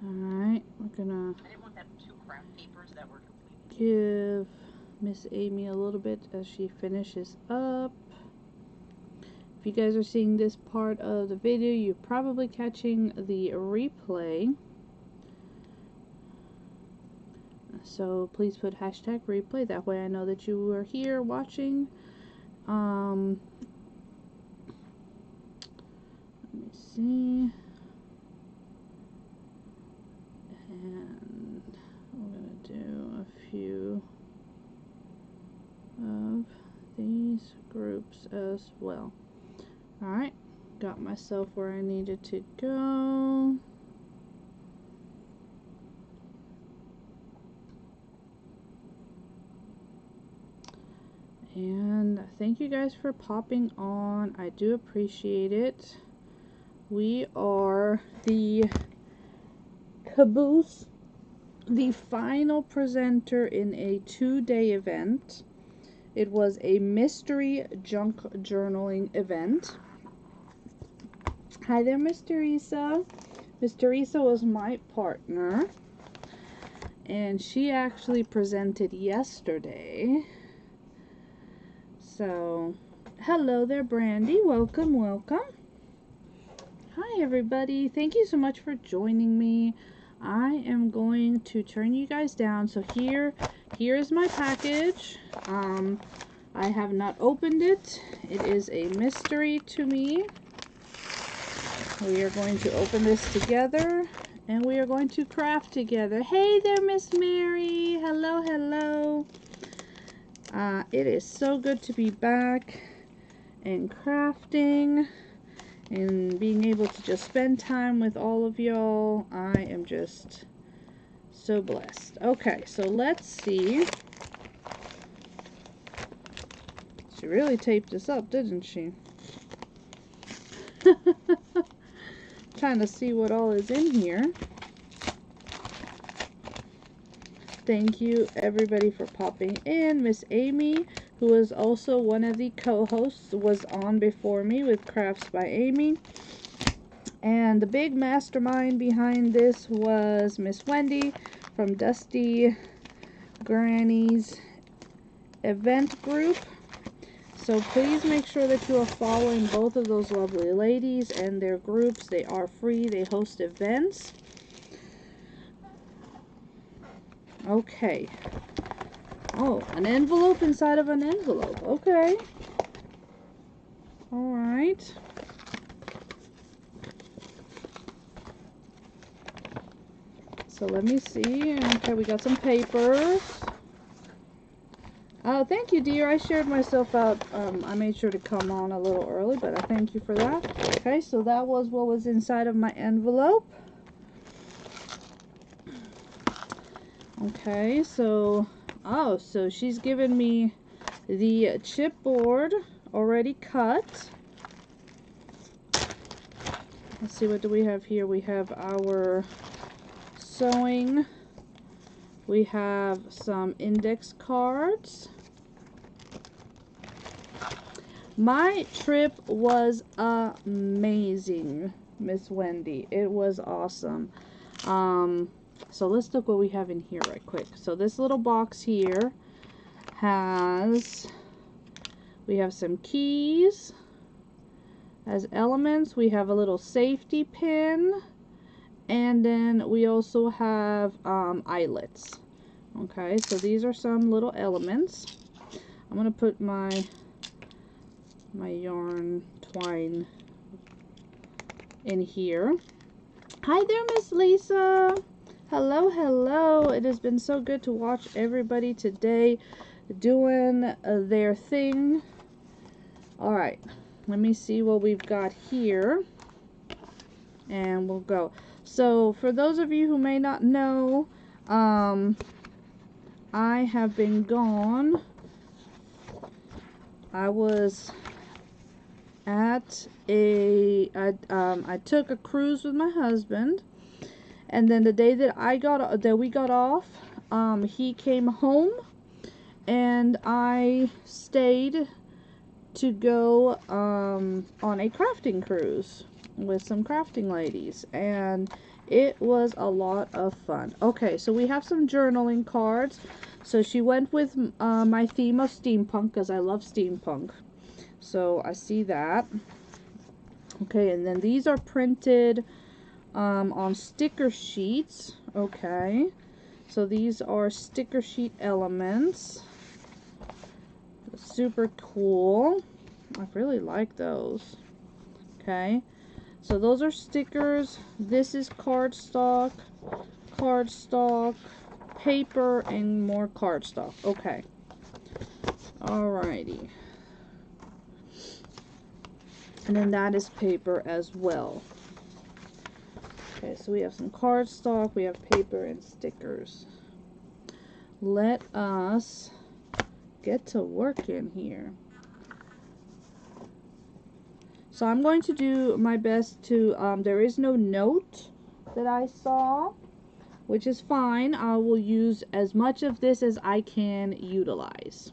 Alright, we're gonna give Miss Aimee a little bit as she finishes up. If you guys are seeing this part of the video, you're probably catching the replay. So please put hashtag replay, that way I know that you are here watching. Let me see. And I'm going to do a few of these groups as well. Alright, got myself where I needed to go. And thank you guys for popping on. I do appreciate it. We are the caboose, the final presenter in a 2-day event. It was a mystery junk journaling event. Hi there, Miss Teresa. Miss Teresa was my partner, and she actually presented yesterday. So, hello there, Brandy. Welcome, welcome. Hi, everybody. Thank you so much for joining me. I am going to turn you guys down. So here is my package. I have not opened it. It is a mystery to me. We are going to open this together, and we are going to craft together. Hey there, Miss Mary. Hello, hello. It is so good to be back and crafting and being able to just spend time with all of y'all. I am just so blessed. Okay, so let's see. She really taped this up, didn't she? Trying to see what all is in here. Thank you everybody for popping in. Miss Aimee, who is also one of the co-hosts, was on before me with Crafts by Aimee. And the big mastermind behind this was Miss Wendy from Dusty Granny's event group. So please make sure that you are following both of those lovely ladies and their groups. They are free. They host events. Okay. Oh, an envelope inside of an envelope. Okay. Alright. So let me see. Okay, we got some papers. Oh, thank you, dear. I shared myself out. I made sure to come on a little early, but I thank you for that. Okay, so that was what was inside of my envelope. Okay, so, oh, so she's given me the chipboard already cut. Let's see, what do we have here? We have our sewing. We have some index cards. My trip was amazing, Miss Wendy. It was awesome. So let's look what we have in here right quick. So this little box here has, we have some keys as elements. We have a little safety pin, and then we also have eyelets. Okay, so these are some little elements. I'm gonna put my yarn twine in here. Hi there, Miss Lisa. Hello, hello. It has been so good to watch everybody today doing their thing. Alright, let me see what we've got here, and we'll go. So for those of you who may not know, I have been gone. I was at I took a cruise with my husband, and then the day that we got off, he came home, and I stayed to go on a crafting cruise with some crafting ladies, and it was a lot of fun. Okay, so we have some journaling cards. So she went with my theme of steampunk, because I love steampunk. So I see that. Okay, and then these are printed on sticker sheets. Okay, so these are sticker sheet elements. Super cool. I really like those. Okay, so those are stickers. This is cardstock, paper, and more cardstock. Okay. Alrighty. And then that is paper as well. Okay, so we have some cardstock, we have paper and stickers. Let us get to work in here. So I'm going to do my best to, there is no note that I saw, which is fine. I will use as much of this as I can utilize.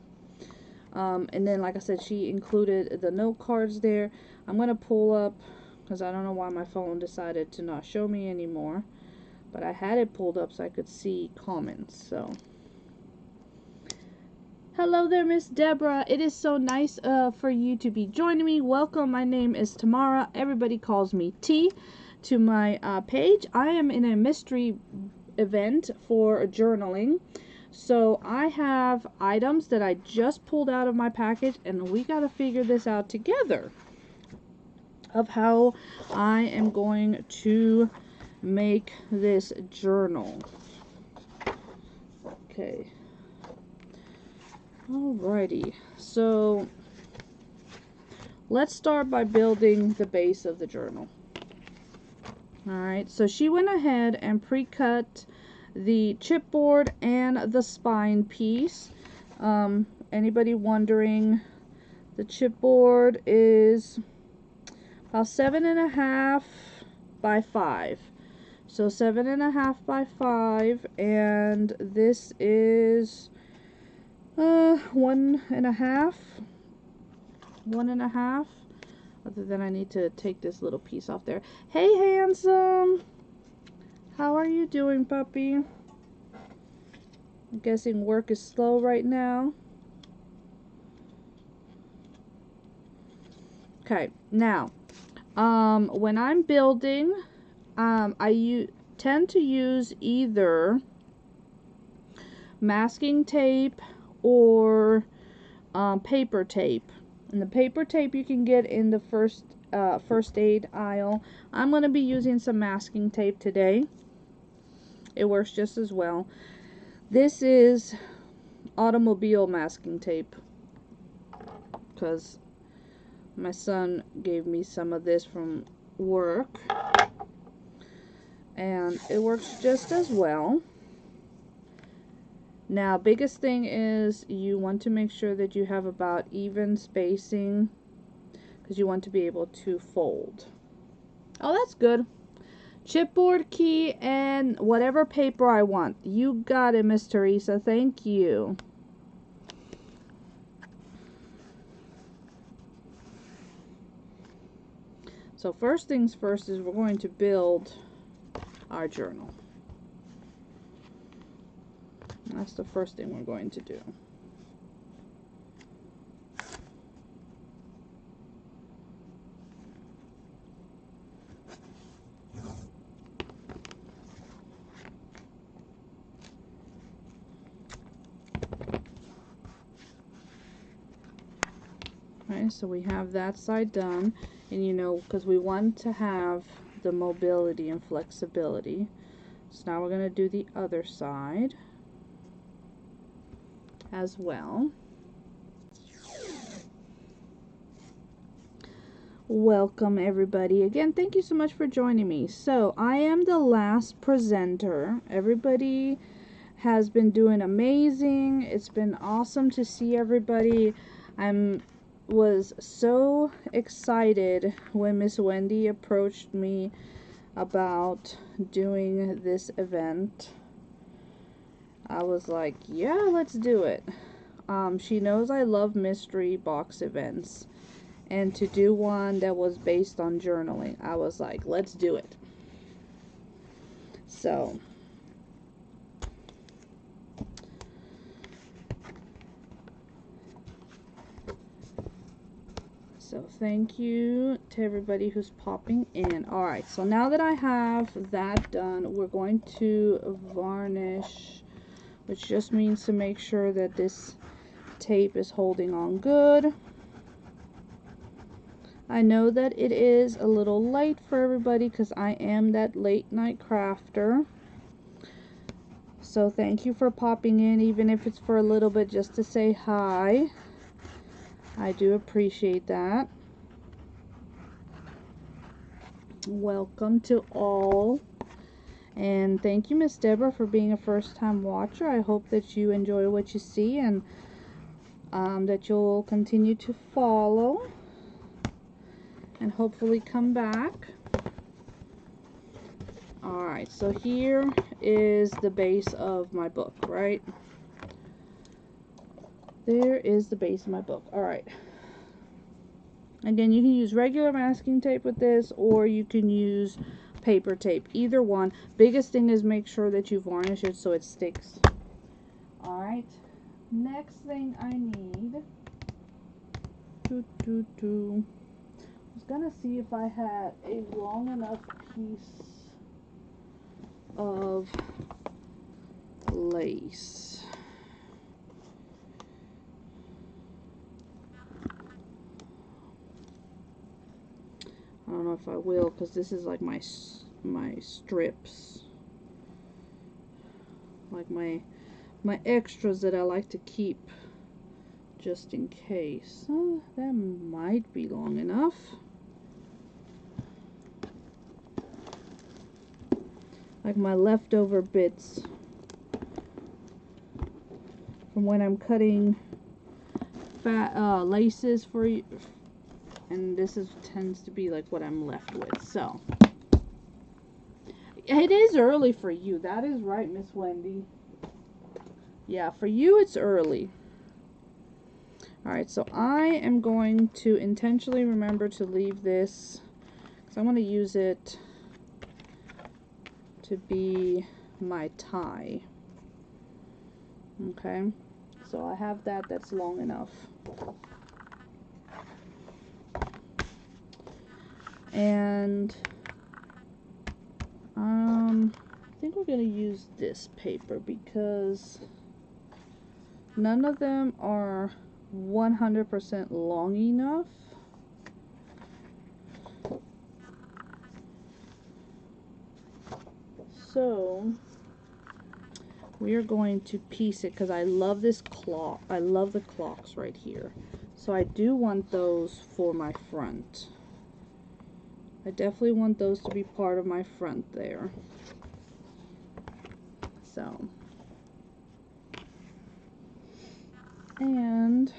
And then, like I said, she included the note cards there. I'm going to pull up, because I don't know why my phone decided to not show me anymore. But I had it pulled up so I could see comments. So, hello there, Miss Deborah. It is so nice for you to be joining me. Welcome. My name is Tamara. Everybody calls me T. To my page. I am in a mystery event for journaling. So I have items that I just pulled out of my package, and we got to figure this out together of how I am going to make this journal. Okay. Alrighty. So let's start by building the base of the journal. Alright, so she went ahead and pre-cut the chipboard and the spine piece. Anybody wondering, the chipboard is about 7.5 by 5. So 7.5 by 5, and this is 1.5. 1.5. Other than I need to take this little piece off there. Hey, handsome! How are you doing, puppy? I'm guessing work is slow right now. Okay, now, when I'm building, I tend to use either masking tape or paper tape. And the paper tape you can get in the first aid aisle. I'm going to be using some masking tape today. It works just as well. This is automobile masking tape, because my son gave me some of this from work, and it works just as well. Now, biggest thing is you want to make sure that you have about even spacing, because you want to be able to fold. Oh, that's good. Chipboard key and whatever paper I want. You got it, Miss Teresa. Thank you. So first things first is we're going to build our journal. That's the first thing we're going to do. Okay, so we have that side done, and you know, because we want to have the mobility and flexibility. So now we're going to do the other side as well. Welcome everybody. Again, thank you so much for joining me. So I am the last presenter. Everybody has been doing amazing. It's been awesome to see everybody. Was so excited when Miss Wendy approached me about doing this event. I was like, yeah, let's do it. She knows I love mystery box events, and to do one that was based on journaling. I was like, let's do it. So thank you to everybody who's popping in. Alright, so now that I have that done, we're going to varnish, which just means to make sure that this tape is holding on good. I know that it is a little late for everybody because I am that late night crafter. So thank you for popping in, even if it's for a little bit, just to say hi. I do appreciate that. Welcome to all. And thank you, Miss Deborah, for being a first-time watcher. I hope that you enjoy what you see, and that you'll continue to follow and hopefully come back. Alright, so here is the base of my book, right? There is the base of my book. Alright. Again, you can use regular masking tape with this, or you can use paper tape. Either one. Biggest thing is make sure that you varnish it so it sticks. Alright. Next thing I need. I was gonna see if I had a long enough piece of lace. I don't know if I will, because this is like my strips, like my extras that I like to keep just in case. Oh, that might be long enough. Like my leftover bits from when I'm cutting laces for you. And this tends to be like what I'm left with. So it is early for you. That is right, Miss Wendy. Yeah, for you it's early. Alright, so I am going to intentionally remember to leave this, because I'm going to use it to be my tie. Okay, so I have that's long enough. And I think we're going to use this paper because none of them are 100% long enough. So we are going to piece it because I love this clock. I love the clocks right here. So I do want those for my front. I definitely want those to be part of my front there. So, and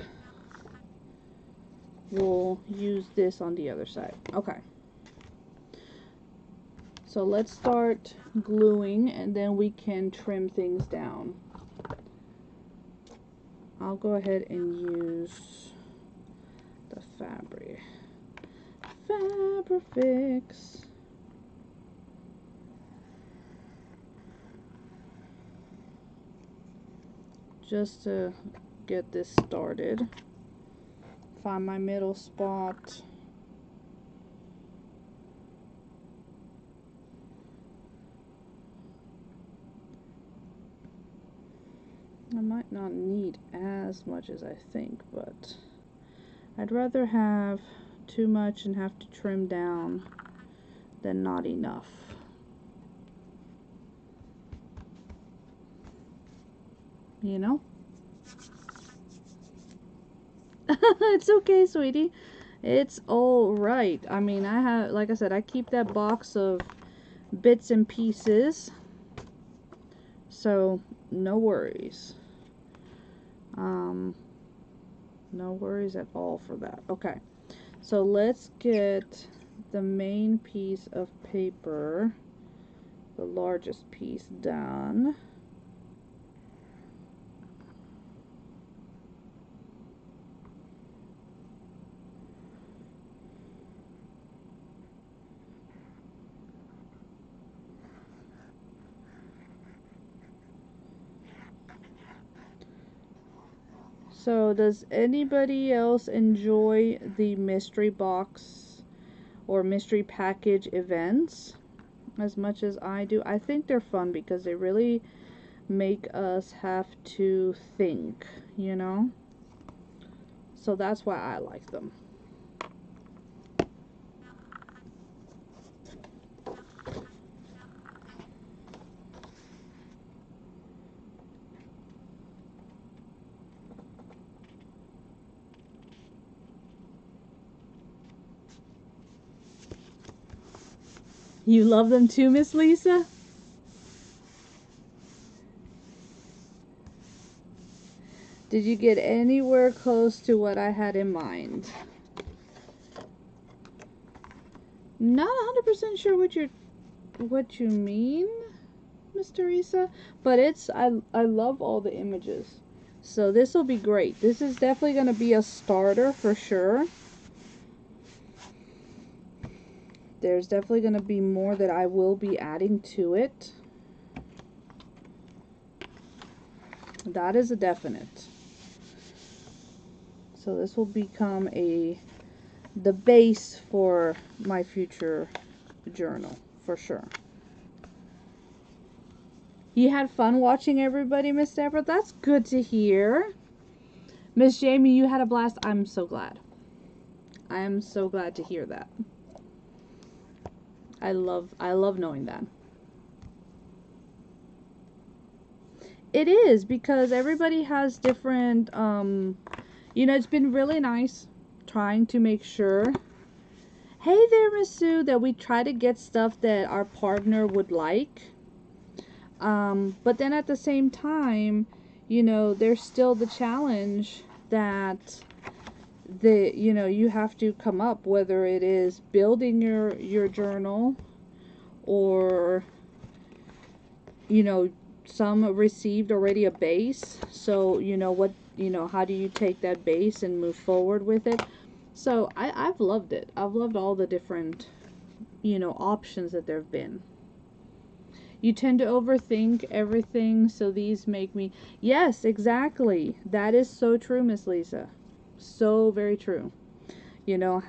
we'll use this on the other side. Okay. So let's start gluing, and then we can trim things down. I'll go ahead and use the Fabrifix. Just to get this started. Find my middle spot. I might not need as much as I think, but I'd rather have too much and have to trim down than not enough. You know? It's okay, sweetie. It's all right. I mean, I have, like I said, I keep that box of bits and pieces, so no worries. No worries at all for that. Okay, so let's get the main piece of paper, the largest piece, done. So does anybody else enjoy the mystery box or mystery package events as much as I do? I think they're fun because they really make us have to think, you know? So that's why I like them. You love them too, Miss Lisa? Did you get anywhere close to what I had in mind? Not 100% sure what you mean, Miss Teresa, but I love all the images. So this will be great. This is definitely going to be a starter for sure. There's definitely going to be more that I will be adding to it. That is a definite. So this will become the base for my future journal for sure. You had fun watching everybody, Miss Deborah? That's good to hear. Miss Jamie, you had a blast. I'm so glad. I am so glad to hear that. I love knowing that. It is, because everybody has different, you know, it's been really nice trying to make sure, hey there, Miss Sue, that we try to get stuff that our partner would like. But then at the same time, you know, there's still the challenge that you know, you have to come up, whether it is building your journal, or, you know, some received already a base. So, you know, how do you take that base and move forward with it? So I've loved it. I've loved all the different, you know, options that there have been. You tend to overthink everything, so these make me... Yes, exactly. That is so true, Miss Lisa. So very true. You know,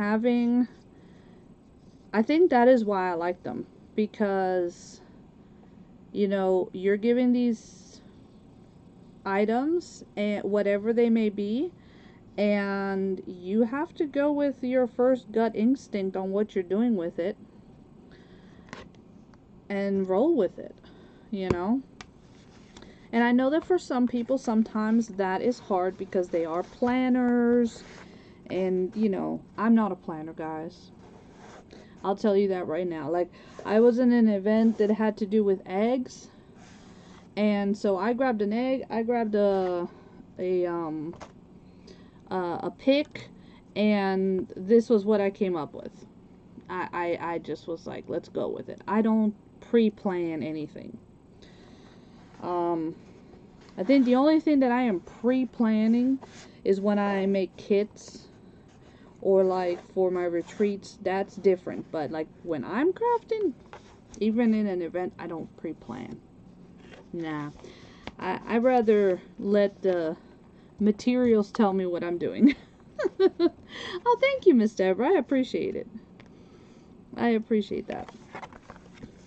I think that is why I like them. Because, you know, you're giving these items, and whatever they may be, and you have to go with your first gut instinct on what you're doing with it. And roll with it, you know. And I know that for some people sometimes that is hard because they are planners, and you know, I'm not a planner, guys. I'll tell you that right now. Like, I was in an event that had to do with eggs, and so I grabbed an egg, I grabbed a pick, and this was what I came up with. I just was like, let's go with it. I don't pre-plan anything. I think the only thing that I am pre-planning is when I make kits, or like for my retreats. That's different. But like when I'm crafting, even in an event, I don't pre-plan. Nah, I rather let the materials tell me what I'm doing. Oh, thank you, Miss Deborah. I appreciate it. I appreciate that.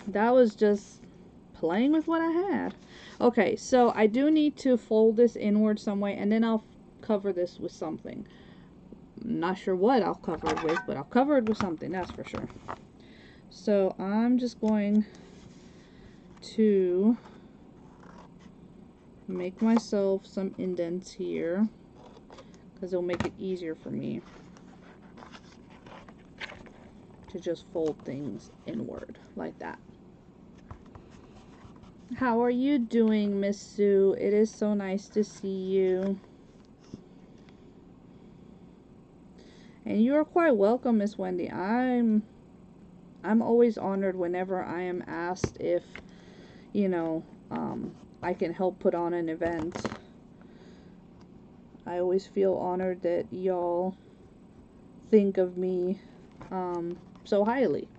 That was just playing with what I had. Okay, so I do need to fold this inward some way, and then I'll cover this with something. I'm not sure what I'll cover it with, but I'll cover it with something, that's for sure. So I'm just going to make myself some indents here, because it'll make it easier for me to just fold things inward like that. How are you doing, Miss Sue? It is so nice to see you. And you are quite welcome, Miss Wendy. I'm always honored whenever I am asked if, you know, I can help put on an event. I always feel honored that y'all think of me so highly.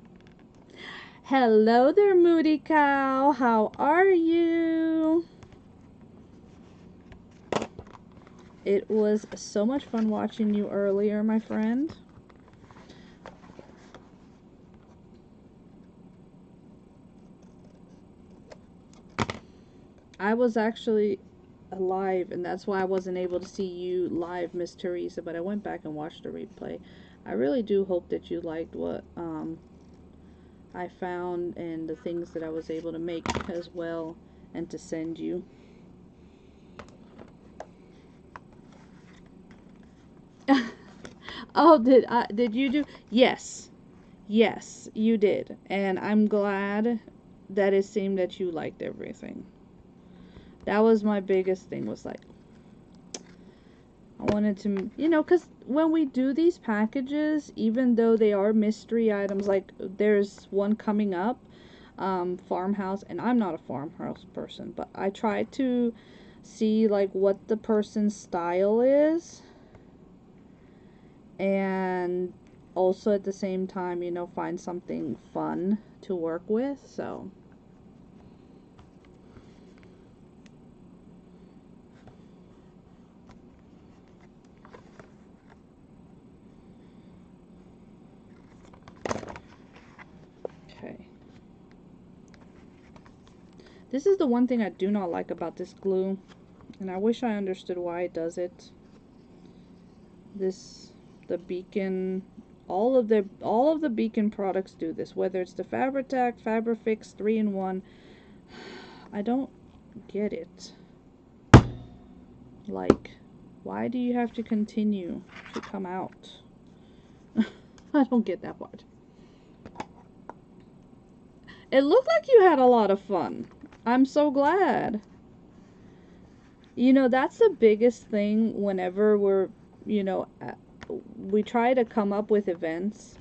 Hello there, Moody Cow. How are you? It was so much fun watching you earlier, my friend. I was actually alive, and that's why I wasn't able to see you live, Miss Teresa, but I went back and watched the replay. I really do hope that you liked what I found and the things that I was able to make as well and to send you. Oh, did you do? Yes. Yes, you did. And I'm glad that it seemed that you liked everything. That was my biggest thing, was like, I wanted to, you know, because when we do these packages, even though they are mystery items, like there's one coming up, farmhouse, and I'm not a farmhouse person, but I try to see like what the person's style is, and also at the same time, you know, find something fun to work with. So okay, this is the one thing I do not like about this glue, and I wish I understood why it does it. The Beacon, all of the Beacon products do this, whether it's the Fabri-Tac, Fabri-Fix 3-in-1. I don't get it. Like, why do you have to continue to come out? I don't get that part. It looked like you had a lot of fun. I'm so glad. You know, that's the biggest thing whenever we're, you know, we try to come up with events.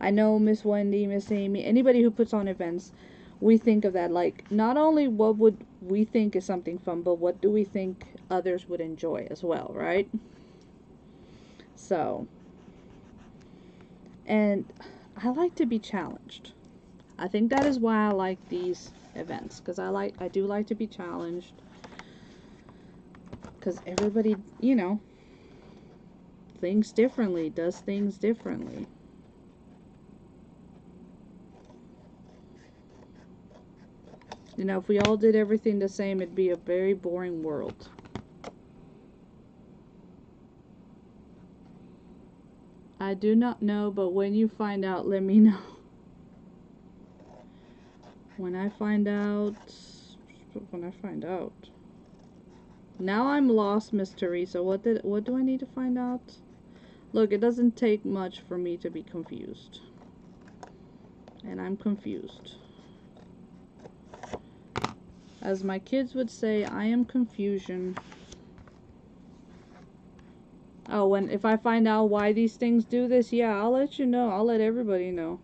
I know Miss Wendy, Miss Aimee, anybody who puts on events, we think of that, like, not only what would we think is something fun, but what do we think others would enjoy as well, right? So, and I like to be challenged. I think that is why I like these events, because I do like to be challenged, because everybody, you know, thinks differently, does things differently. You know, if we all did everything the same, it'd be a very boring world. I do not know, but when you find out, let me know. When I find out. Now I'm lost, Miss Teresa. What do I need to find out? Look, it doesn't take much for me to be confused. And I'm confused. As my kids would say, I am confusion. Oh, and if I find out why these things do this, yeah, I'll let you know. I'll let everybody know.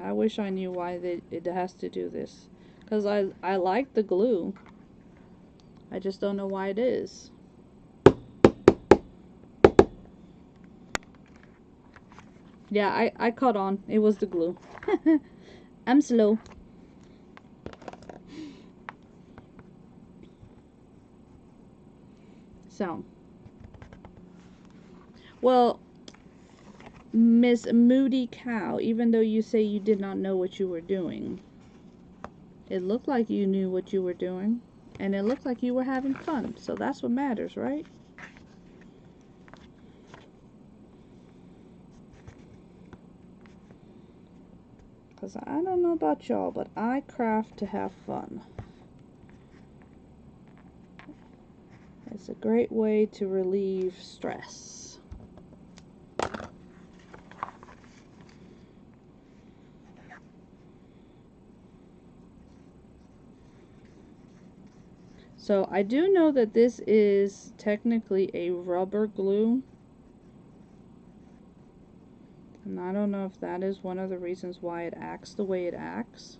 I wish I knew why it has to do this. Because I like the glue. I just don't know why it is. Yeah, I caught on. It was the glue. I'm slow. So. Well, Miss Moody Cow, even though you say you did not know what you were doing, it looked like you knew what you were doing. And it looked like you were having fun. So that's what matters, right? Because I don't know about y'all, but I craft to have fun. It's a great way to relieve stress. So I do know that this is technically a rubber glue. And I don't know if that is one of the reasons why it acts the way it acts.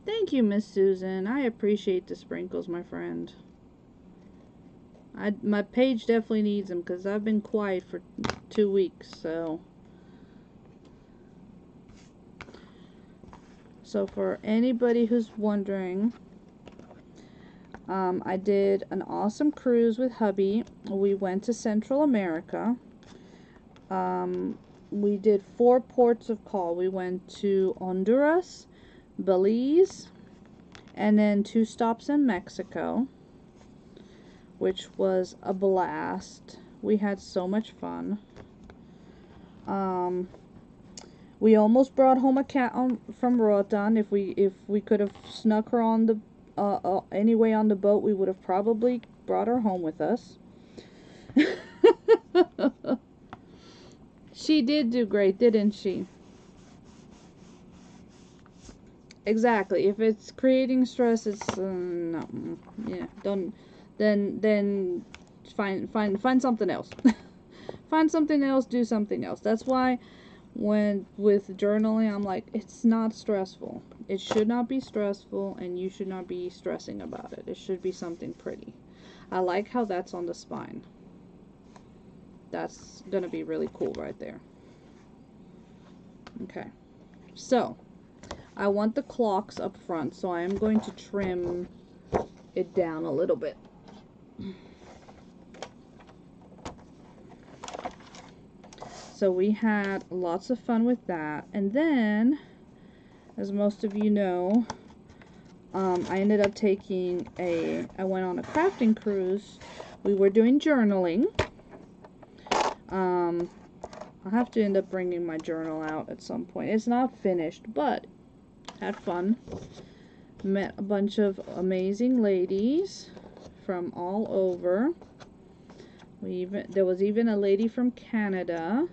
Thank you, Miss Susan. I appreciate the sprinkles, my friend. My page definitely needs them because I've been quiet for 2 weeks. So for anybody who's wondering, I did an awesome cruise with hubby. We went to Central America. We did 4 ports of call. We went to Honduras, Belize, and then 2 stops in Mexico, which was a blast. We had so much fun. We almost brought home a cat from Roatan. If we could have snuck her on the anyway on the boat, we would have probably brought her home with us. She did do great, didn't she? Exactly. If it's creating stress, it's no. Yeah, don't. Then find something else. Find something else. Do something else. That's why when with journaling, I'm like, it's not stressful. It should not be stressful, and you should not be stressing about it. It should be something pretty. I like how that's on the spine. That's gonna be really cool right there. Okay, so I want the clocks up front, so I am going to trim it down a little bit. So we had lots of fun with that, and then, as most of you know, I ended up taking I went on a crafting cruise. We were doing journaling. I'll have to end up bringing my journal out at some point. It's not finished, but had fun. Met a bunch of amazing ladies from all over. There was even a lady from Canada,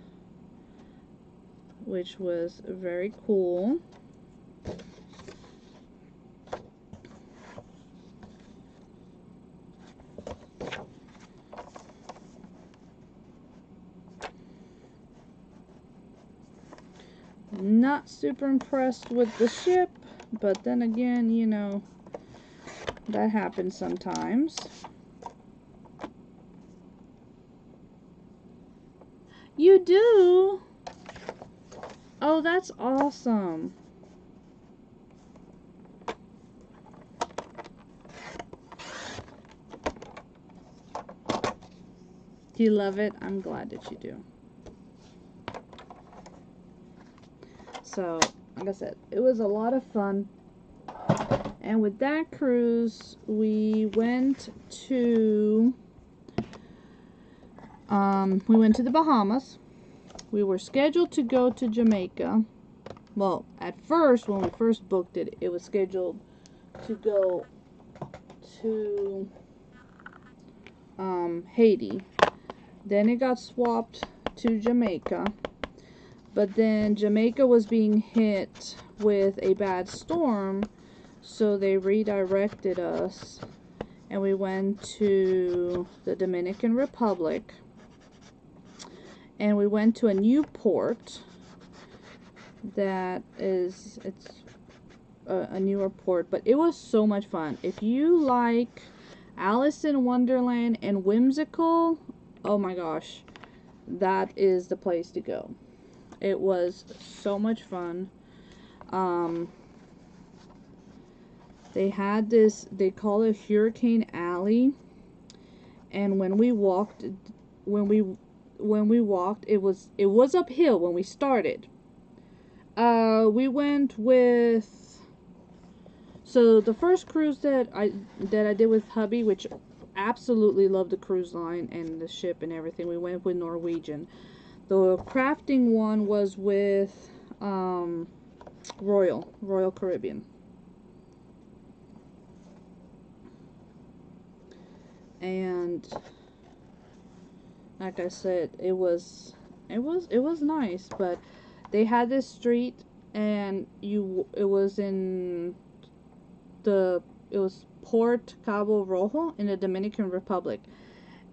which was very cool. Not super impressed with the ship, but then again, you know, that happens sometimes. You do? Oh, that's awesome. Do you love it? I'm glad that you do. So, like I said, it was a lot of fun. And with that cruise, we went to the Bahamas. We were scheduled to go to Jamaica. Well, at first, when we first booked it, it was scheduled to go to Haiti. Then it got swapped to Jamaica. But then Jamaica was being hit with a bad storm, so they redirected us, and we went to the Dominican Republic, and we went to a new port that it's a newer port, but it was so much fun. If you like Alice in Wonderland and whimsical, oh my gosh, that is the place to go. It was so much fun. They had this, they call it Hurricane Alley, and when we walked, it was uphill when we started. We went with, so the first cruise that I did with hubby, which absolutely loved the cruise line and the ship and everything, we went with Norwegian. The crafting one was with Royal Caribbean. And like I said, it was nice, but they had this street, and it was Port Cabo Rojo in the Dominican Republic,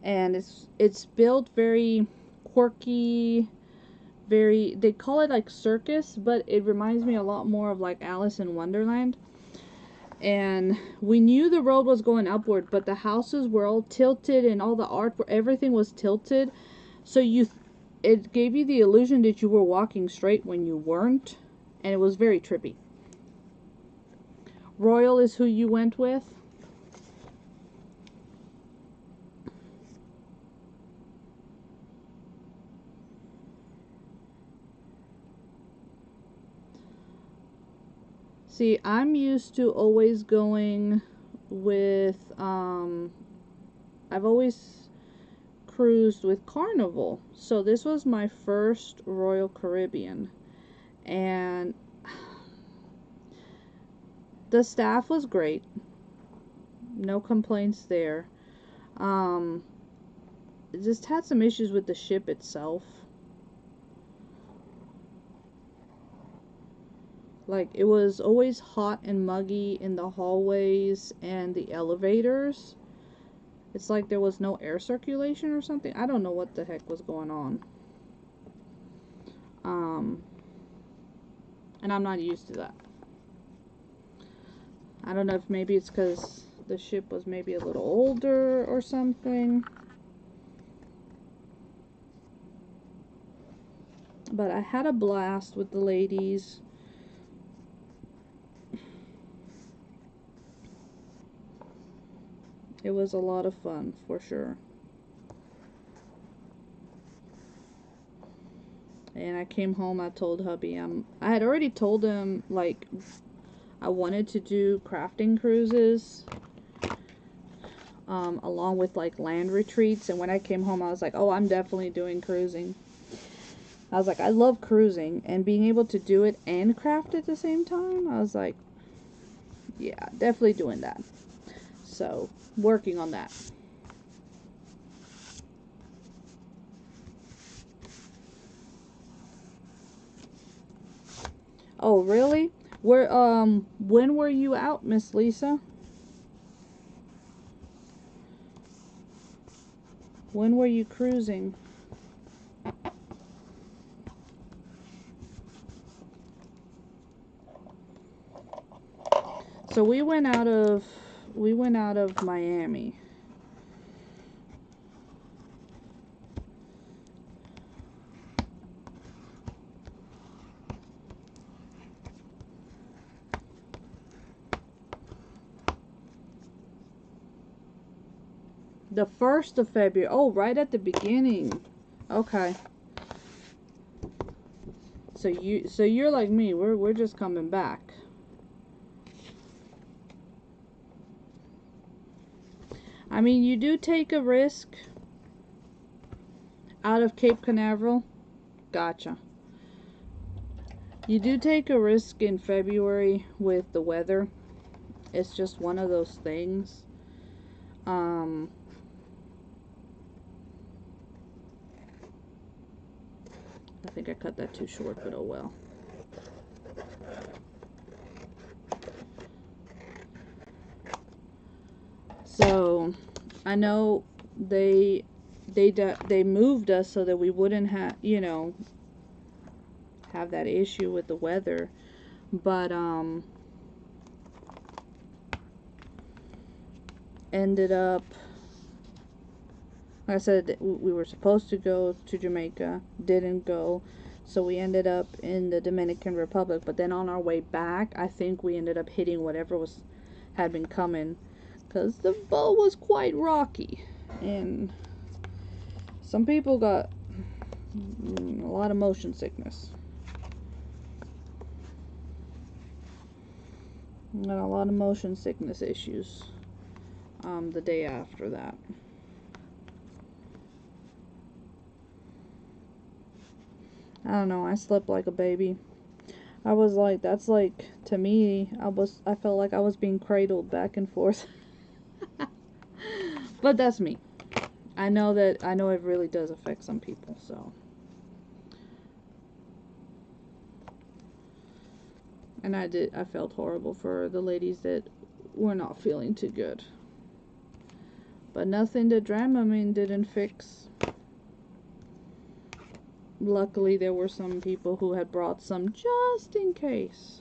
and it's built very quirky, they call it like circus, but it reminds me a lot more of like Alice in Wonderland. and we knew the road was going upward, but the houses were all tilted and all the art, everything was tilted, so it gave you the illusion that you were walking straight when you weren't, and it was very trippy. Royal is who you went with. See, I'm used to always going with, I've always cruised with Carnival. So this was my first Royal Caribbean. And the staff was great. No complaints there. It just had some issues with the ship itself. Like, it was always hot and muggy in the hallways and the elevators. It's like there was no air circulation or something. I don't know what the heck was going on. And I'm not used to that. I don't know if maybe it's because the ship was maybe a little older or something. But I had a blast with the ladies. It was a lot of fun, for sure. And I came home, I told hubby, I had already told him, like, I wanted to do crafting cruises, along with, like, land retreats. And when I came home, I was like, oh, I'm definitely doing cruising. I was like, I love cruising, and being able to do it and craft at the same time, I was like, yeah, definitely doing that. So, working on that. Oh, really? When were you out, Miss Lisa? When were you cruising? So we went out of Miami. The 1st of February. Oh, right at the beginning. Okay. So you're like me. We're just coming back. I mean, you do take a risk out of Cape Canaveral. Gotcha. You do take a risk in February with the weather. It's just one of those things. I think I cut that too short, but oh well. So, I know they moved us so that we wouldn't have, have that issue with the weather, but ended up, like I said, we were supposed to go to Jamaica, didn't go, so we ended up in the Dominican Republic. But then on our way back, I think we ended up hitting whatever had been coming, because the boat was quite rocky, and some people got a lot of motion sickness. Got a lot of motion sickness issues the day after that. I don't know, I slept like a baby. I was like, that's like, to me, I felt like I was being cradled back and forth. But that's me. I know it really does affect some people, so. And I felt horrible for the ladies that were not feeling too good. But nothing the Dramamine didn't fix. Luckily, there were some people who had brought some just in case.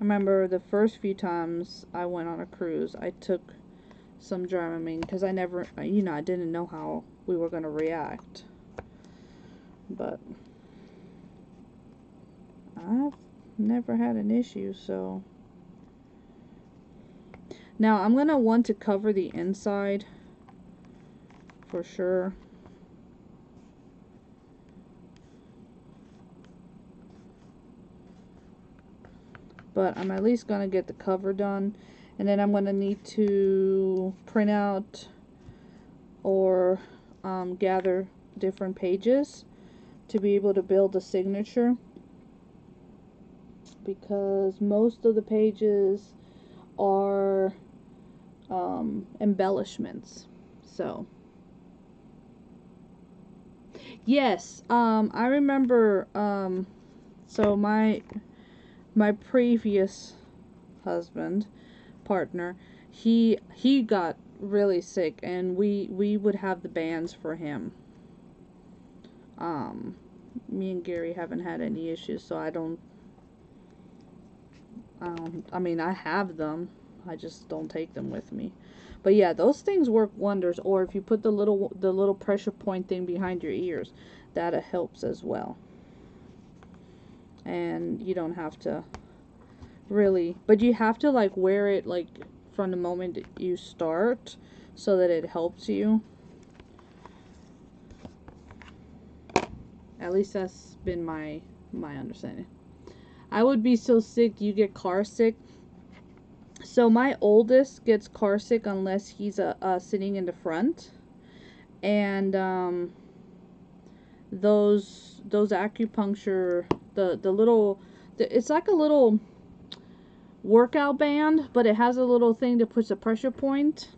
I remember the first few times I went on a cruise, I took some Dramamine because I never, you know, I didn't know how we were going to react. But I've never had an issue, so. Now I'm going to want to cover the inside for sure. But I'm at least going to get the cover done. And then I'm going to need to print out or gather different pages to be able to build a signature. Because most of the pages are embellishments. So, yes, I remember, so my previous husband, partner, he got really sick, and we would have the bands for him. Me and Gary haven't had any issues, so I mean, I have them, I just don't take them with me. But yeah, those things work wonders. Or if you put the little pressure point thing behind your ears, that helps as well. And you don't have to really, but you have to like wear it like from the moment you start so that it helps you. At least that's been my understanding. I would be so sick, you get car sick. So my oldest gets car sick unless he's sitting in the front, and those acupuncture, the little, it's like a little workout band, but it has a little thing that puts a pressure point,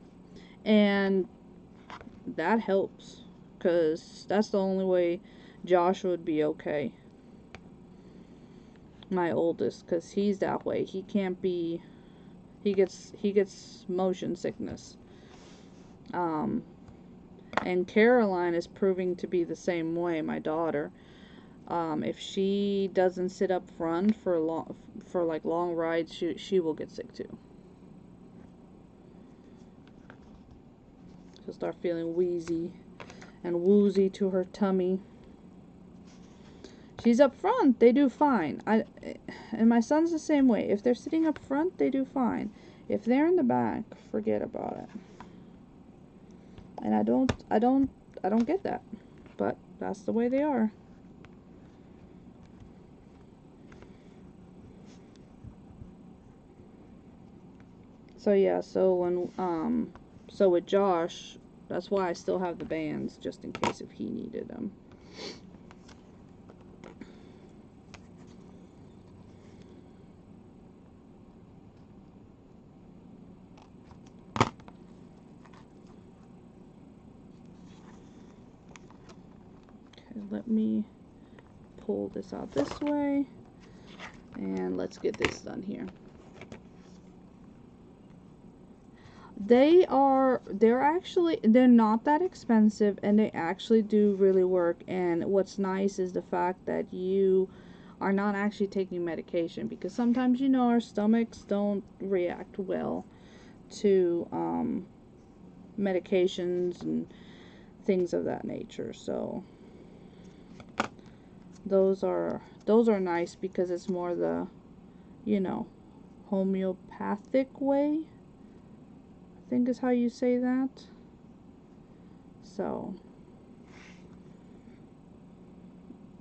and that helps, because that's the only way Josh would be okay. My oldest, because he's that way. He can't be, he gets motion sickness. And Caroline is proving to be the same way, my daughter. If she doesn't sit up front for long rides, she will get sick too. She'll start feeling wheezy and woozy to her tummy. She's up front, they do fine. And my son's the same way. If they're sitting up front, they do fine. If they're in the back, forget about it. And I don't get that. But that's the way they are. So yeah, so when so with Josh, that's why I still have the bands, just in case if he needed them. Okay, let me pull this out this way, and let's get this done here. They're not that expensive, and they actually do really work. And what's nice is the fact that you are not actually taking medication, because sometimes, you know, our stomachs don't react well to medications and things of that nature. So those are nice, because it's more the, you know, homeopathic way, I think is how you say that. So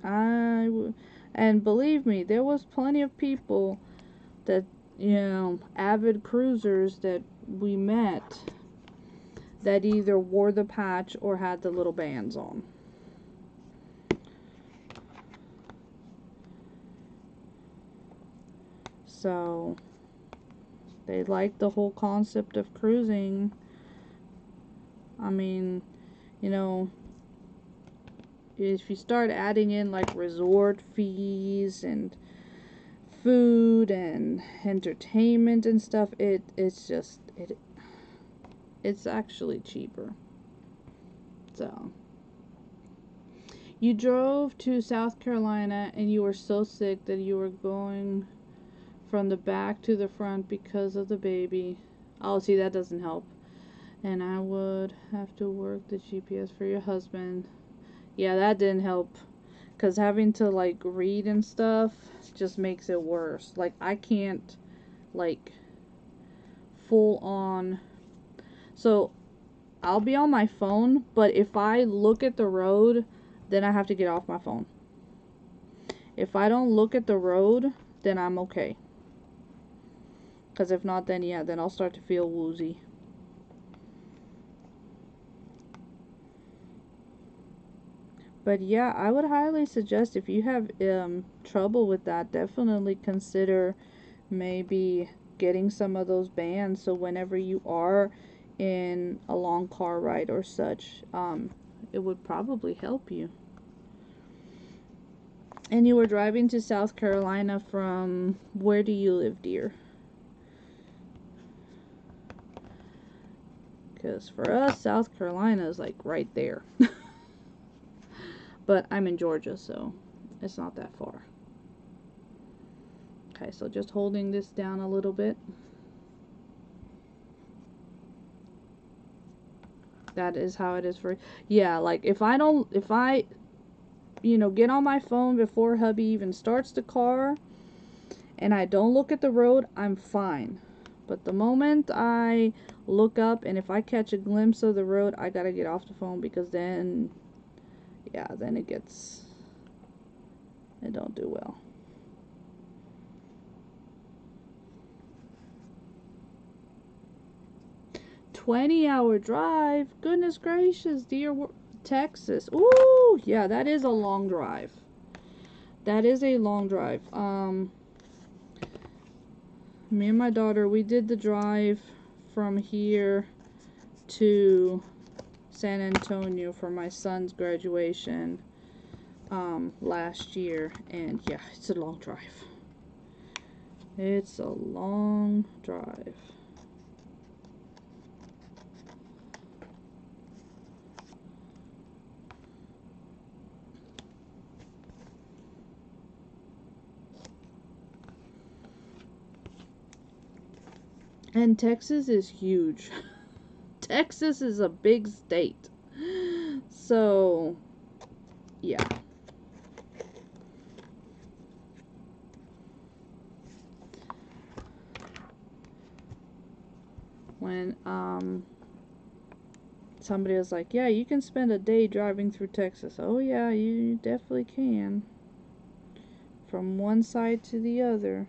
and believe me, there was plenty of people that, you know, avid cruisers that we met that either wore the patch or had the little bands on. So they like the whole concept of cruising. I mean, you know, if you start adding in like resort fees and food and entertainment and stuff, it's actually cheaper. So you drove to South Carolina and you were so sick that you were going from the back to the front because of the baby. Oh, see, that doesn't help. And I would have to work the GPS for your husband. Yeah, that didn't help. Because having to, like, read and stuff just makes it worse. Like, I can't, like, full on. So, I'll be on my phone, but if I look at the road, then I have to get off my phone. If I don't look at the road, then I'm okay. Because if not, then yeah, then I'll start to feel woozy. But yeah, I would highly suggest, if you have trouble with that, definitely consider maybe getting some of those bands, so whenever you are in a long car ride or such, it would probably help you. And you were driving to South Carolina from, where do you live, dear? Because for us, South Carolina is like right there. But I'm in Georgia, so it's not that far. Okay, so just holding this down a little bit. That is how it is for, yeah, like if I you know, get on my phone before hubby even starts the car and I don't look at the road, I'm fine. But the moment I look up and if I catch a glimpse of the road, I gotta get off the phone, because then, yeah, then it don't do well. 20-hour drive. Goodness gracious, dear. Texas. Ooh, yeah, that is a long drive. That is a long drive. Me and my daughter, we did the drive from here to San Antonio for my son's graduation last year, and yeah, it's a long drive. It's a long drive. And Texas is huge. Texas is a big state. So, yeah. When somebody was like, yeah, you can spend a day driving through Texas. Oh yeah, you definitely can. From one side to the other.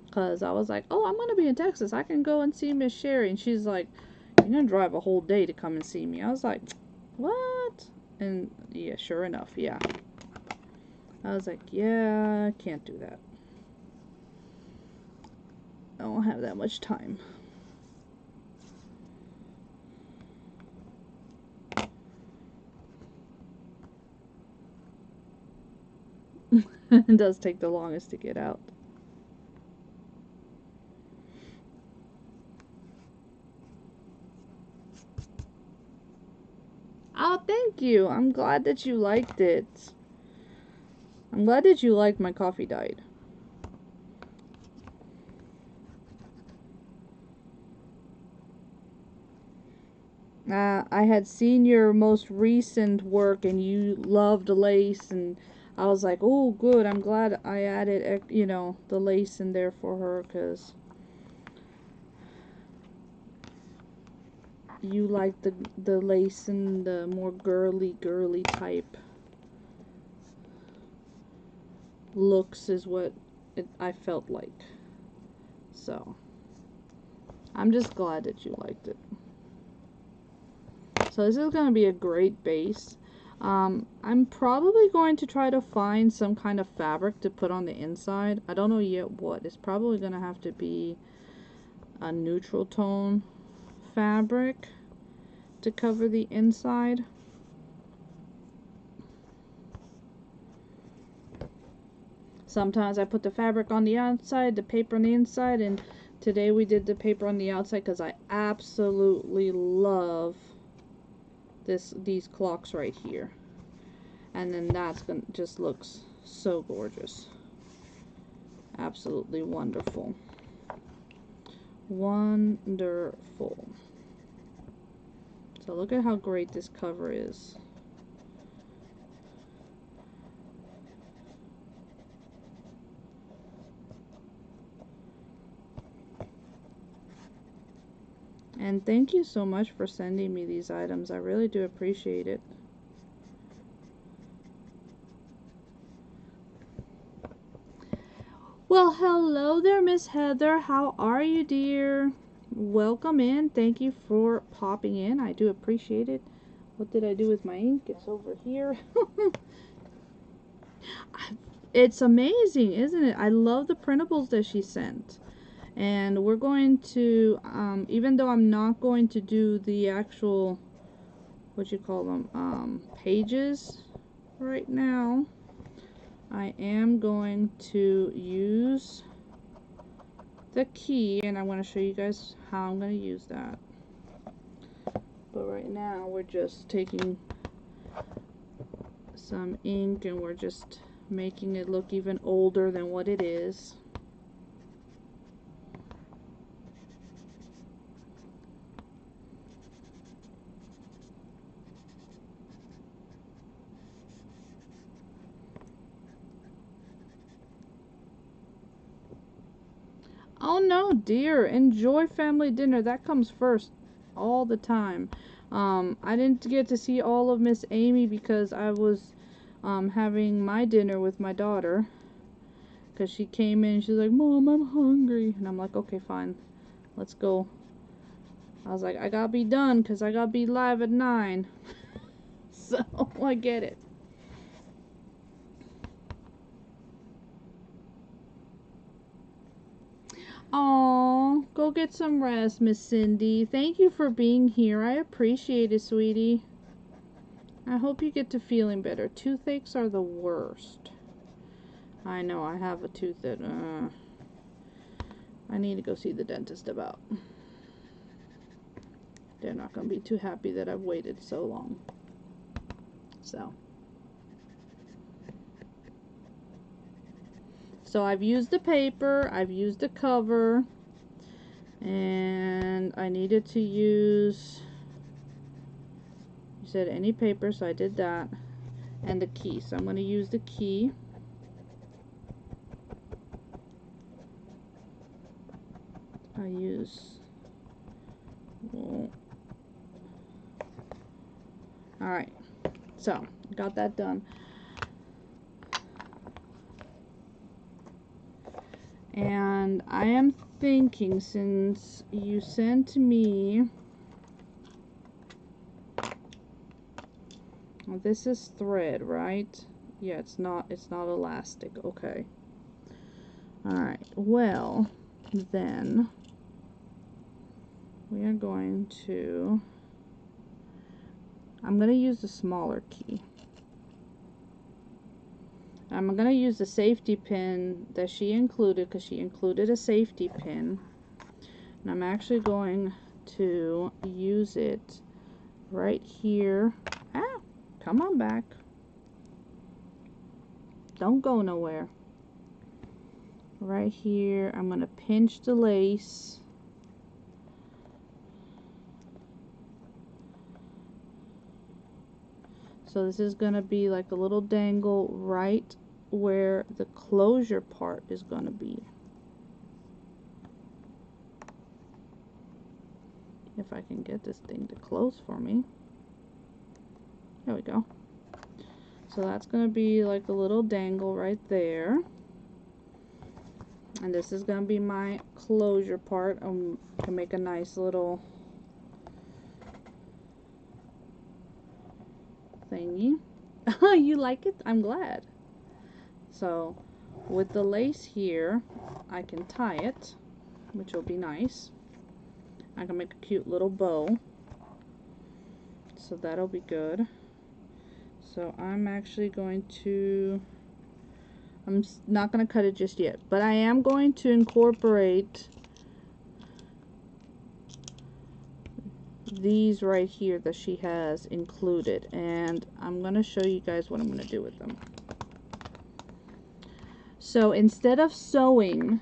Because I was like, oh, I'm going to be in Texas. I can go and see Miss Sherry. And she's like, you're going to drive a whole day to come and see me. I was like, what? And yeah, sure enough, yeah. I was like, yeah, I can't do that. I don't have that much time. It does take the longest to get out. Oh, thank you. I'm glad that you liked it. I'm glad that you liked my coffee diet. I had seen your most recent work and you loved lace, and I was like, oh, good. I'm glad I added, you know, the lace in there for her, because you like the lace and the more girly type looks is what I felt like. So I'm just glad that you liked it. So this is going to be a great base. I'm probably going to try to find some kind of fabric to put on the inside. I don't know yet what. It's probably going to have to be a neutral tone fabric to cover the inside. Sometimes I put the fabric on the outside, the paper on the inside, and today we did the paper on the outside because I absolutely love these clocks right here. And then that's gonna just looks so gorgeous. Absolutely wonderful. Wonderful. So look at how great this cover is. And thank you so much for sending me these items. I really do appreciate it. Well, hello there, Miss Heather. How are you, dear? Welcome in. Thank you for popping in. I do appreciate it. What did I do with my ink? It's over here. It's amazing, isn't it? I love the printables that she sent. And we're going to, even though I'm not going to do the actual, what you call them, pages right now, I am going to use the key, and I'm going to show you guys how I'm going to use that. But right now, we're just taking some ink and we're just making it look even older than what it is. Oh no, dear. Enjoy family dinner. That comes first all the time. I didn't get to see all of Miss Aimee because I was having my dinner with my daughter. Because she came in and she's like, Mom, I'm hungry. And I'm like, okay, fine. Let's go. I was like, I gotta be done because I gotta be live at 9. So, I get it. Aw, go get some rest, Miss Cindy. Thank you for being here. I appreciate it, sweetie. I hope you get to feeling better. Toothaches are the worst. I know, I have a tooth that I need to go see the dentist about. They're not going to be too happy that I've waited so long. So I've used the paper, I've used the cover, and I needed to use, you said any paper, so I did that, and the key. So I'm going to use the key. I use, alright, so got that done. And I am thinking, since you sent me, well, this is thread, right? Yeah, it's not elastic. Okay. Alright, well, then we are going to, I'm going to use the smaller key. I'm going to use the safety pin that she included, because she included a safety pin. And I'm actually going to use it right here. Ah, come on back. Don't go nowhere. Right here, I'm going to pinch the lace. So this is going to be like a little dangle right where the closure part is going to be. If I can get this thing to close for me. There we go. So that's going to be like a little dangle right there. And this is going to be my closure part. To make a nice little thingy. You like it? I'm glad. So with the lace here, I can tie it, which will be nice. I can make a cute little bow. So that'll be good. So I'm actually going to, I'm not going to cut it just yet, but I am going to incorporate these right here that she has included, and I'm going to show you guys what I'm going to do with them. So instead of sewing,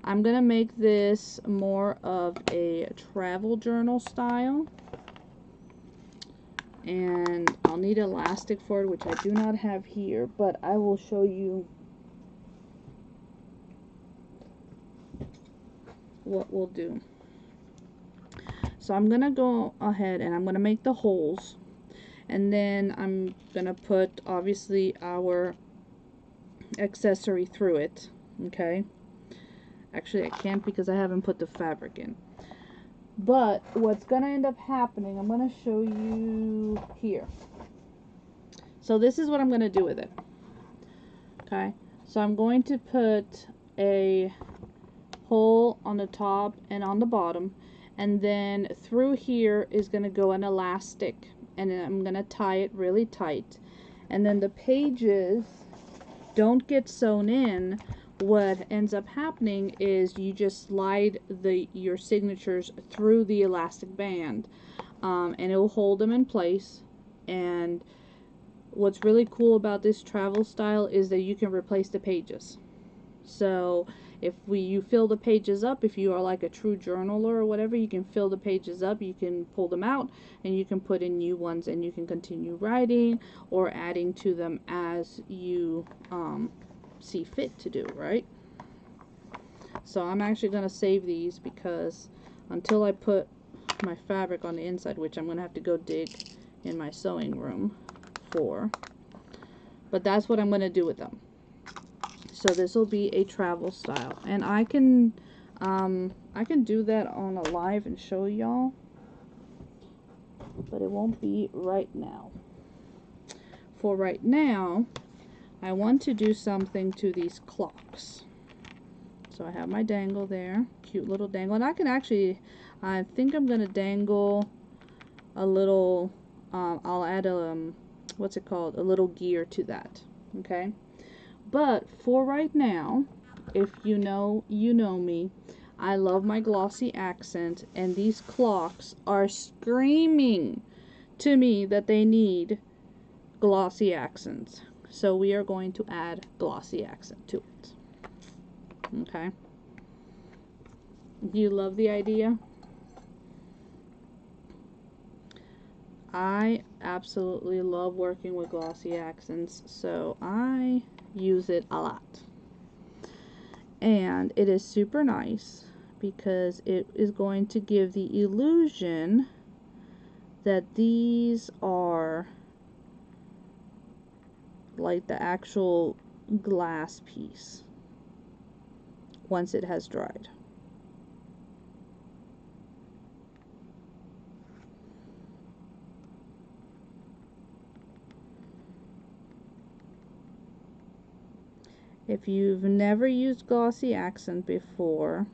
I'm going to make this more of a travel journal style. And I'll need elastic for it, which I do not have here, but I will show you what we'll do. So I'm going to go ahead and I'm going to make the holes. And then I'm going to put, obviously, our accessory through it. Okay? Actually, I can't because I haven't put the fabric in. But what's going to end up happening, I'm going to show you here. So this is what I'm going to do with it. Okay? So I'm going to put a hole on the top and on the bottom, and then through here is going to go an elastic, and then I'm going to tie it really tight, and then the pages don't get sewn in. What ends up happening is you just slide your signatures through the elastic band, and it will hold them in place. And what's really cool about this travel style is that you can replace the pages. So if you fill the pages up, if you are like a true journaler or whatever, you can fill the pages up, you can pull them out, and you can put in new ones, and you can continue writing or adding to them as you see fit to do, right? So I'm actually going to save these because until I put my fabric on the inside, which I'm going to have to go dig in my sewing room for, but that's what I'm going to do with them. So this will be a travel style, and I can do that on a live and show y'all, but it won't be right now. For right now, I want to do something to these clocks. So I have my dangle there, cute little dangle, and I can actually, I think I'm gonna dangle a little. I'll add a what's it called? A little gear to that. Okay. But for right now, if you know, you know me, I love my glossy accent, and these clocks are screaming to me that they need glossy accents. So we are going to add glossy accent to it. Okay. Do you love the idea? I absolutely love working with glossy accents, so I use it a lot. And it is super nice because it is going to give the illusion that these are like the actual glass piece once it has dried. If you've never used glossy accent before,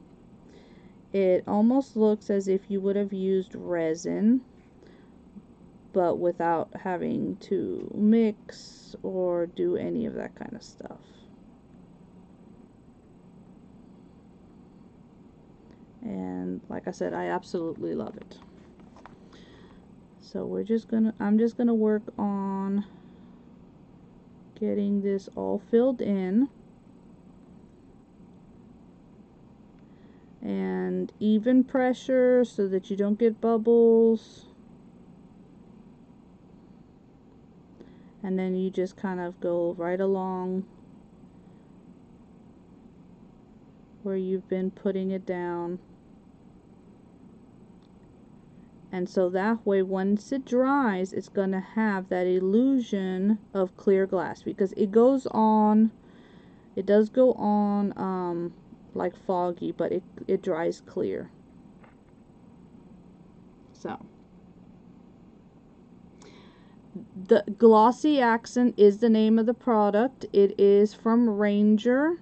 it almost looks as if you would have used resin, but without having to mix or do any of that kind of stuff. And like I said, I absolutely love it. So I'm just gonna work on getting this all filled in. And even pressure so that you don't get bubbles. And then you just kind of go right along where you've been putting it down. And so that way, once it dries, it's going to have that illusion of clear glass, because it goes on, it does go on like foggy, but it dries clear. So the glossy accent is the name of the product. It is from Ranger.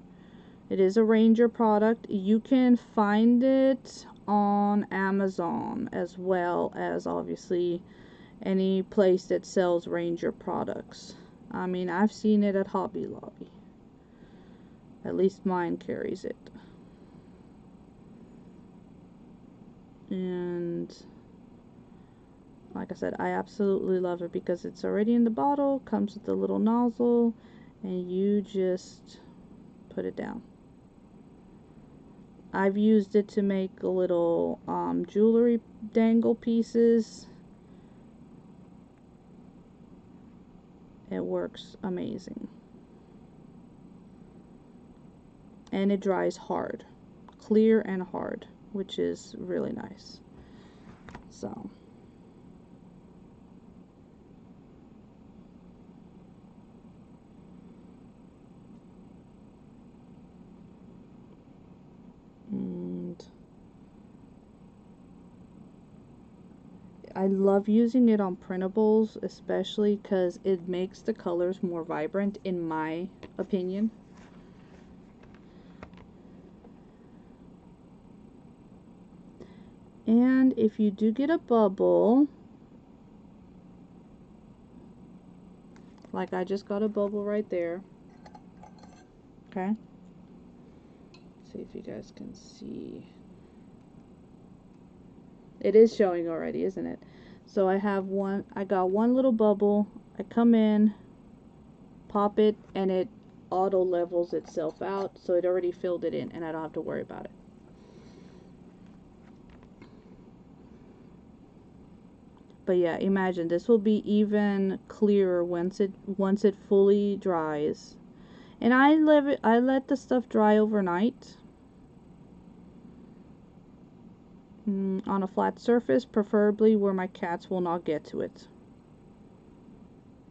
It is a Ranger product. You can find it on Amazon, as well as obviously any place that sells Ranger products. I mean, I've seen it at Hobby Lobby. At least mine carries it. And like I said, I absolutely love it because it's already in the bottle, comes with the little nozzle, and you just put it down. I've used it to make a little jewelry dangle pieces. It works amazing. And it dries hard. Clear and hard, which is really nice. So. And I love using it on printables, especially because it makes the colors more vibrant, in my opinion. And if you do get a bubble, like I just got a bubble right there, okay? See if you guys can see. It is showing already, isn't it? So I got one little bubble. I come in, pop it, and it auto levels itself out, so it already filled it in and I don't have to worry about it. But yeah, imagine this will be even clearer once it fully dries. And I let the stuff dry overnight on a flat surface, preferably where my cats will not get to it,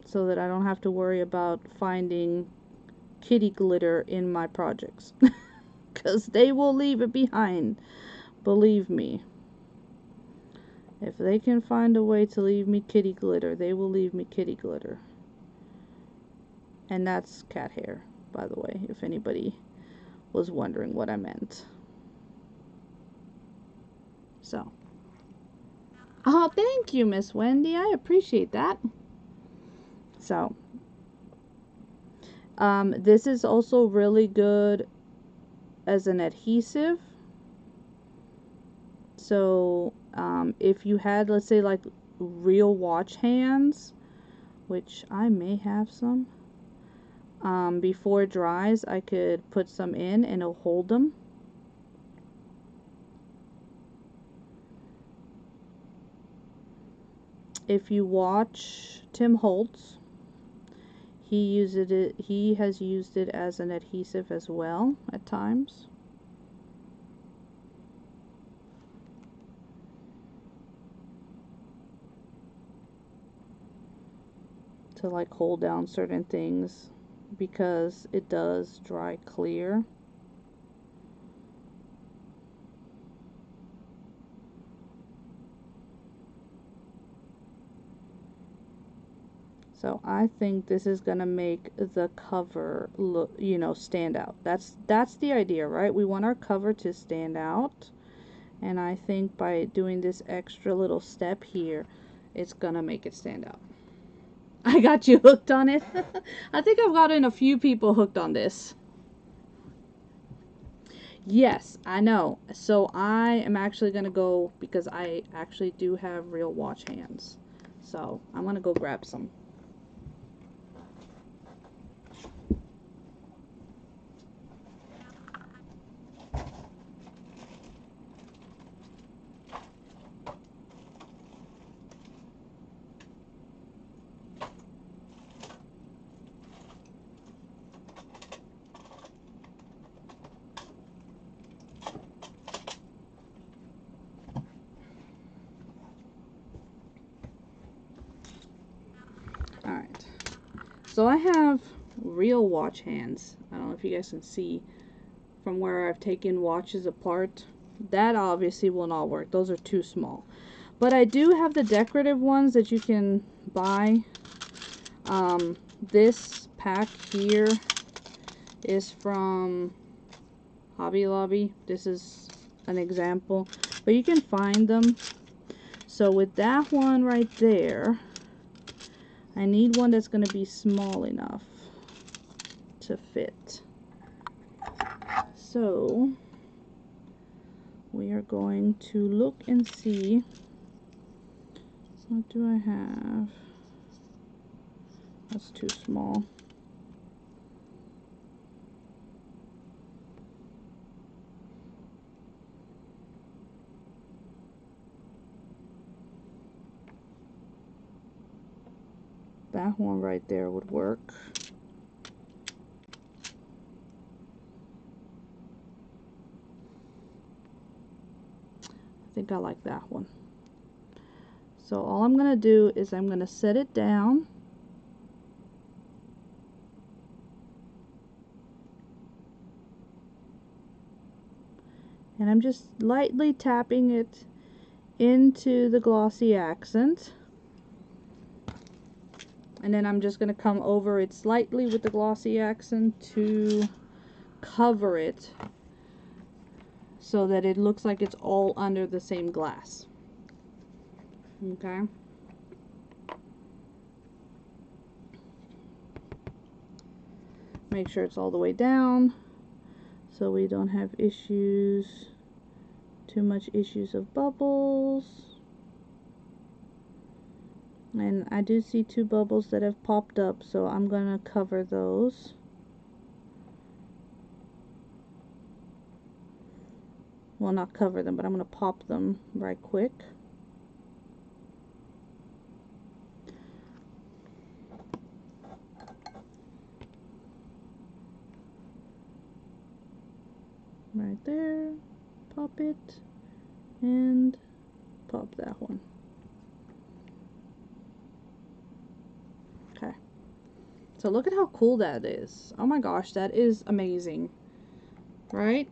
so that I don't have to worry about finding kitty glitter in my projects. Because they will leave it behind, believe me. If they can find a way to leave me kitty glitter, they will leave me kitty glitter. And that's cat hair, by the way, if anybody was wondering what I meant. So. Oh, thank you, Miss Wendy. I appreciate that. So. This is also really good as an adhesive. So, if you had, let's say, like real watch hands, which I may have some, before it dries, I could put some in and it'll hold them. If you watch Tim Holtz, he has used it as an adhesive as well at times. To like hold down certain things, because it does dry clear. So I think this is gonna make the cover look, stand out. That's the idea, right? We want our cover to stand out, and I think by doing this extra little step here, it's gonna make it stand out. I got you hooked on it. I think I've gotten a few people hooked on this. Yes, I know. So I am actually gonna go, because I actually do have real watch hands. So I'm gonna go grab some. Alright. So I have real watch hands. I don't know if you guys can see from where I've taken watches apart. That obviously will not work. Those are too small. But I do have the decorative ones that you can buy. This pack here is from Hobby Lobby. This is an example, but you can find them. So with that one right there, I need one that's going to be small enough to fit. So we are going to look and see What do I have? That's too small. That one right there would work. I think I like that one. So all I'm gonna do is I'm gonna set it down. And I'm just lightly tapping it into the glossy accent. And then I'm just going to come over it slightly with the glossy accent to cover it so that it looks like it's all under the same glass. Okay. Make sure it's all the way down so we don't have issues, too much issues of bubbles. And I do see 2 bubbles that have popped up, so I'm gonna cover those. Well, not cover them, but I'm gonna pop them right quick. Right there, pop it, and pop that one. Okay, so look at how cool that is. Oh my gosh, that is amazing, right?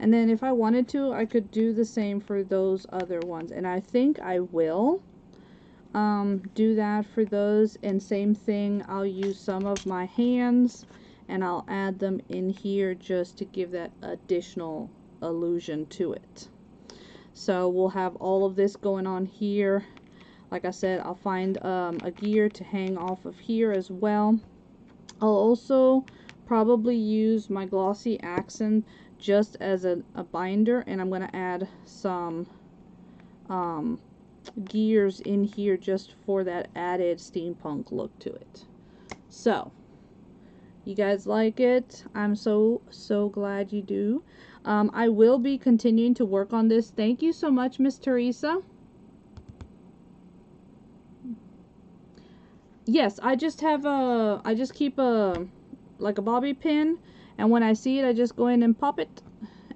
And then if I wanted to, I could do the same for those other ones, and I think I will do that for those. And same thing, I'll use some of my hands and I'll add them in here just to give that additional illusion to it. So we'll have all of this going on here. Like I said, I'll find a gear to hang off of here as well. I'll also probably use my glossy accent just as a binder, and I'm going to add some gears in here just for that added steampunk look to it. So you guys like it? I'm so glad you do. I will be continuing to work on this. Thank you so much, Miss Teresa. Yes, I just have I just keep like a bobby pin, and when I see it, I just go in and pop it,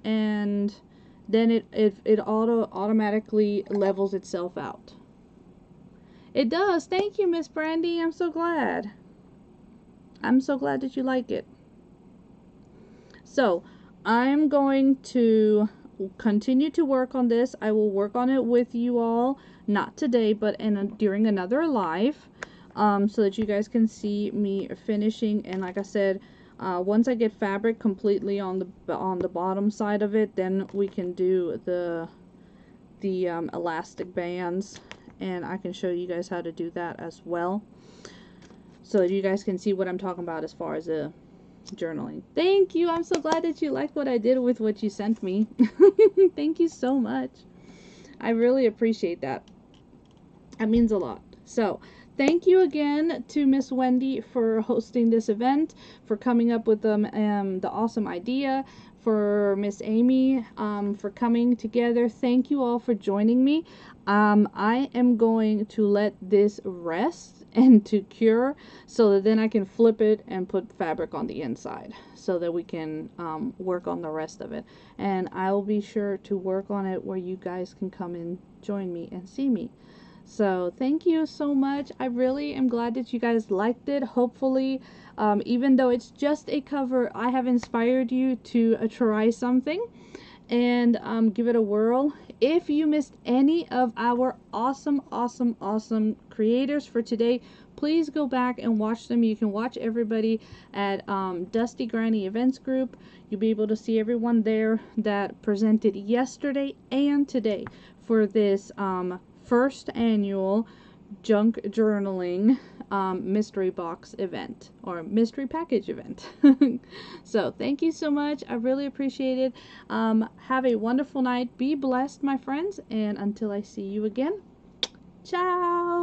and then it automatically levels itself out. It does. Thank you, Miss Brandy. I'm so glad. I'm so glad that you like it. So I'm going to continue to work on this. I will work on it with you all, not today, but during another live, so that you guys can see me finishing. And like I said, once I get fabric completely on the bottom side of it, then we can do the elastic bands, and I can show you guys how to do that as well, so that you guys can see what I'm talking about as far as journaling. Thank you. I'm so glad that you liked what I did with what you sent me. Thank you so much. I really appreciate that. That means a lot. So thank you again to Miss Wendy for hosting this event, for coming up with the awesome idea, for Miss Aimee for coming together. Thank you all for joining me. I am going to let this rest and to cure, so that then I can flip it and put fabric on the inside, so that we can work on the rest of it. And I'll be sure to work on it where you guys can come and join me and see me. So thank you so much. I really am glad that you guys liked it. Hopefully, even though it's just a cover, I have inspired you to try something and give it a whirl. If you missed any of our awesome creators for today, please go back and watch them. You can watch everybody at Dusty Granny Events Group. You'll be able to see everyone there that presented yesterday and today for this first annual junk journaling mystery box event, or mystery package event. So thank you so much. I really appreciate it. Have a wonderful night. Be blessed, my friends, and until I see you again, Ciao!